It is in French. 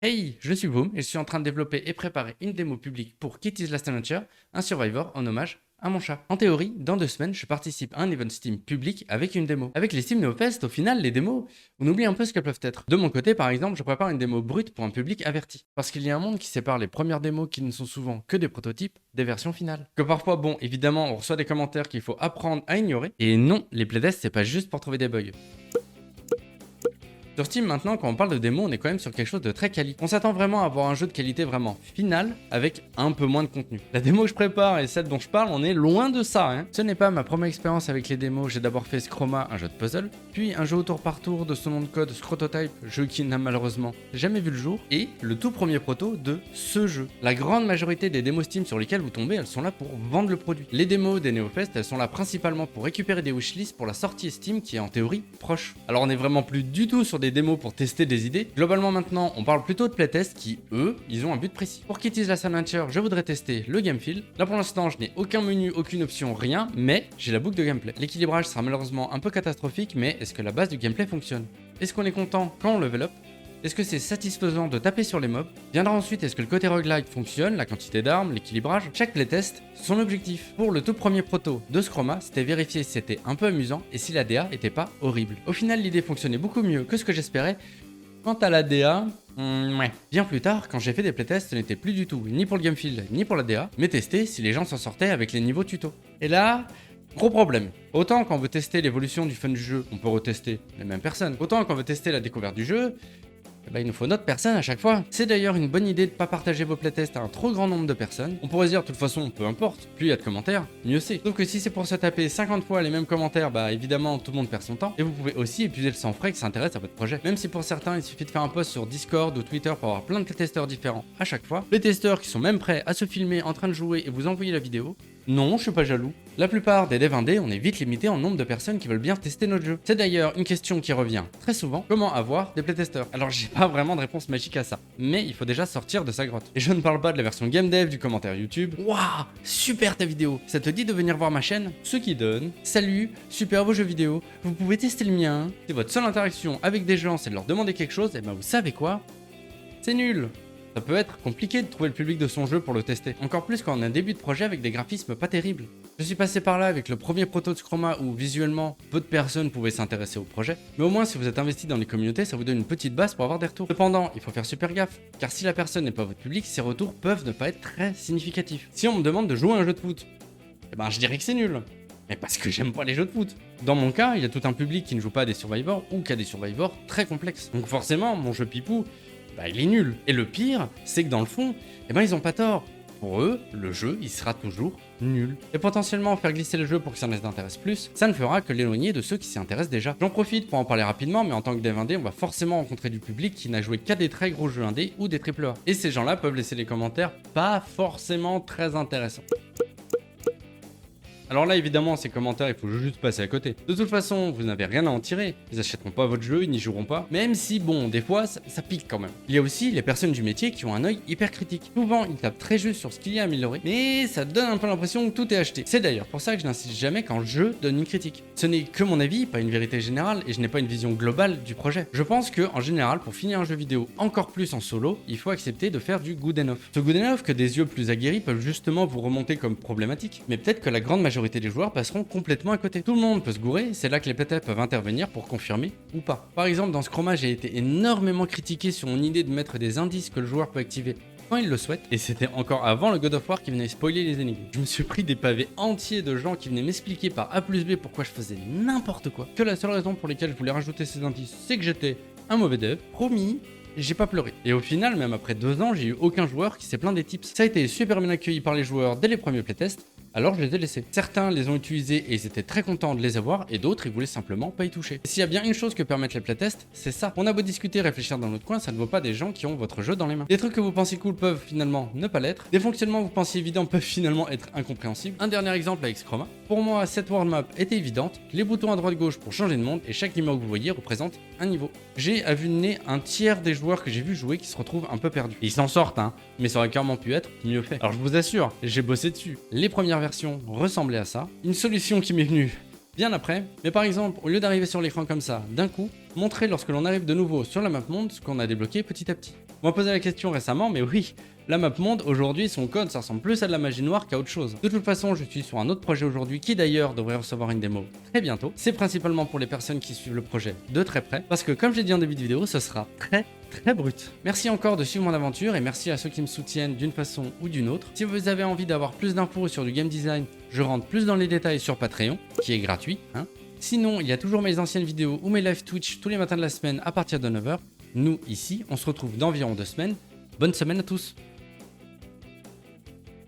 Hey, je suis Boom et je suis en train de développer et préparer une démo publique pour Kitty's Last Adventure, un survivor en hommage à mon chat. En théorie, dans 2 semaines, je participe à un event Steam public avec une démo. Avec les Steam NeoFest, au final, les démos, on oublie un peu ce qu'elles peuvent être. De mon côté, par exemple, je prépare une démo brute pour un public averti. Parce qu'il y a un monde qui sépare les premières démos qui ne sont souvent que des prototypes des versions finales. Que parfois, bon, évidemment, on reçoit des commentaires qu'il faut apprendre à ignorer. Et non, les playtests, c'est pas juste pour trouver des bugs. Sur Steam maintenant, quand on parle de démo, on est quand même sur quelque chose de très quali. On s'attend vraiment à avoir un jeu de qualité vraiment finale avec un peu moins de contenu. La démo que je prépare et celle dont je parle, on est loin de ça. Ce n'est pas ma première expérience avec les démos. J'ai d'abord fait Scroma, un jeu de puzzle, puis un jeu au tour par tour de son nom de code Scrototype, jeu qui n'a malheureusement jamais vu le jour, et le tout premier proto de ce jeu. La grande majorité des démos Steam sur lesquelles vous tombez, elles sont là pour vendre le produit. Les démos des NeoFest, elles sont là principalement pour récupérer des wishlists pour la sortie Steam qui est en théorie proche. Alors on n'est vraiment plus du tout sur des démos pour tester des idées. Globalement maintenant, on parle plutôt de playtests qui, eux, ils ont un but précis. Pour Kitty's Last Adventure, je voudrais tester le game feel. Là pour l'instant, je n'ai aucun menu, aucune option, rien, mais j'ai la boucle de gameplay. L'équilibrage sera malheureusement un peu catastrophique, mais est-ce que la base du gameplay fonctionne? Est-ce qu'on est content quand on level up? Est-ce que c'est satisfaisant de taper sur les mobs? Viendra ensuite, est-ce que le côté roguelike fonctionne, la quantité d'armes, l'équilibrage? Chaque playtest, son objectif. Pour le tout premier proto de Scroma, c'était vérifier si c'était un peu amusant et si la DA était pas horrible. Au final, l'idée fonctionnait beaucoup mieux que ce que j'espérais. Quant à la DA, ouais. Bien plus tard, quand j'ai fait des playtests, ce n'était plus du tout ni pour le game feel ni pour la DA, mais tester si les gens s'en sortaient avec les niveaux tuto. Et là, gros problème. Autant quand on veut tester l'évolution du fun du jeu, on peut retester les mêmes personnes. Autant quand on veut tester la découverte du jeu, il nous faut notre personne à chaque fois. C'est d'ailleurs une bonne idée de ne pas partager vos playtests à un trop grand nombre de personnes. On pourrait se dire, de toute façon, peu importe, plus il y a de commentaires, mieux c'est. Sauf que si c'est pour se taper 50 fois les mêmes commentaires, bah évidemment, tout le monde perd son temps. Et vous pouvez aussi épuiser le sang frais qui s'intéresse à votre projet. Même si pour certains, il suffit de faire un post sur Discord ou Twitter pour avoir plein de testeurs différents à chaque fois. Les testeurs qui sont même prêts à se filmer en train de jouer et vous envoyer la vidéo. Non, je suis pas jaloux. La plupart des devs indés, on est vite limité en nombre de personnes qui veulent bien tester notre jeu. C'est d'ailleurs une question qui revient très souvent, comment avoir des playtesters? Alors j'ai pas vraiment de réponse magique à ça, mais il faut déjà sortir de sa grotte. Et je ne parle pas de la version game dev du commentaire YouTube. Waouh, super ta vidéo! Ça te dit de venir voir ma chaîne? Ce qui donne, salut, super vos jeux vidéo, vous pouvez tester le mien. Si votre seule interaction avec des gens c'est de leur demander quelque chose, et ben vous savez quoi? C'est nul! Ça peut être compliqué de trouver le public de son jeu pour le tester. Encore plus quand on a un début de projet avec des graphismes pas terribles. Je suis passé par là avec le premier proto de Scroma où visuellement peu de personnes pouvaient s'intéresser au projet. Mais au moins si vous êtes investi dans les communautés, ça vous donne une petite base pour avoir des retours. Cependant, il faut faire super gaffe, car si la personne n'est pas votre public, ses retours peuvent ne pas être très significatifs. Si on me demande de jouer à un jeu de foot, eh ben je dirais que c'est nul. Mais parce que j'aime pas les jeux de foot. Dans mon cas, il y a tout un public qui ne joue pas à des survivors ou qui a des survivors très complexes. Donc forcément, mon jeu pipou, bah il est nul. Et le pire, c'est que dans le fond, eh ben ils ont pas tort. Pour eux, le jeu, il sera toujours nul. Et potentiellement faire glisser le jeu pour que ça les intéresse plus, ça ne fera que l'éloigner de ceux qui s'y intéressent déjà. J'en profite pour en parler rapidement, mais en tant que dev indé, on va forcément rencontrer du public qui n'a joué qu'à des très gros jeux indés ou des AAA. Et ces gens-là peuvent laisser des commentaires pas forcément très intéressants. Alors là, évidemment, ces commentaires, il faut juste passer à côté. De toute façon, vous n'avez rien à en tirer. Ils achèteront pas votre jeu, ils n'y joueront pas. Même si, bon, des fois, ça pique quand même. Il y a aussi les personnes du métier qui ont un œil hyper critique. Souvent, ils tapent très juste sur ce qu'il y a à améliorer, mais ça donne un peu l'impression que tout est acheté. C'est d'ailleurs pour ça que je n'insiste jamais quand le jeu donne une critique. Ce n'est que mon avis, pas une vérité générale, et je n'ai pas une vision globale du projet. Je pense que, en général, pour finir un jeu vidéo encore plus en solo, il faut accepter de faire du good enough. Ce good enough que des yeux plus aguerris peuvent justement vous remonter comme problématique. Mais peut-être que la grande majorité des joueurs passeront complètement à côté. Tout le monde peut se gourer, c'est là que les playtests peuvent intervenir pour confirmer ou pas. Par exemple, dans Scroma, j'ai été énormément critiqué sur mon idée de mettre des indices que le joueur peut activer quand il le souhaite, et c'était encore avant le God of War qui venait spoiler les énigmes. Je me suis pris des pavés entiers de gens qui venaient m'expliquer par A plus B pourquoi je faisais n'importe quoi, que la seule raison pour laquelle je voulais rajouter ces indices, c'est que j'étais un mauvais dev. Promis, j'ai pas pleuré. Et au final, même après 2 ans, j'ai eu aucun joueur qui s'est plaint des tips. Ça a été super bien accueilli par les joueurs dès les premiers playtests, alors je les ai laissés. Certains les ont utilisés et ils étaient très contents de les avoir, et d'autres ils voulaient simplement pas y toucher. Et s'il y a bien une chose que permettent les playtests, c'est ça. On a beau discuter, réfléchir dans notre coin, ça ne vaut pas des gens qui ont votre jeu dans les mains. Des trucs que vous pensez cool peuvent finalement ne pas l'être. Des fonctionnements que vous pensiez évidents peuvent finalement être incompréhensibles. Un dernier exemple avec Scroma. Pour moi, cette world map était évidente, les boutons à droite-gauche pour changer de monde, et chaque numéro que vous voyez représente un niveau. J'ai à vue de nez un tiers des joueurs que j'ai vu jouer qui se retrouvent un peu perdus. Et ils s'en sortent, mais ça aurait clairement pu être mieux fait. Alors je vous assure, j'ai bossé dessus. Les premières versions ressemblaient à ça. Une solution qui m'est venue bien après, mais par exemple, au lieu d'arriver sur l'écran comme ça, d'un coup, montrer lorsque l'on arrive de nouveau sur la map monde ce qu'on a débloqué petit à petit. On m'a posé la question récemment, mais oui, la map monde, aujourd'hui, son code, ça ressemble plus à de la magie noire qu'à autre chose. De toute façon, je suis sur un autre projet aujourd'hui qui d'ailleurs devrait recevoir une démo très bientôt. C'est principalement pour les personnes qui suivent le projet de très près, parce que comme j'ai dit en début de vidéo, ce sera très brut. Merci encore de suivre mon aventure et merci à ceux qui me soutiennent d'une façon ou d'une autre. Si vous avez envie d'avoir plus d'infos sur du game design, je rentre plus dans les détails sur Patreon, qui est gratuit. Sinon, il y a toujours mes anciennes vidéos ou mes live Twitch tous les matins de la semaine à partir de 9 h. Nous, ici, on se retrouve dans environ 2 semaines. Bonne semaine à tous!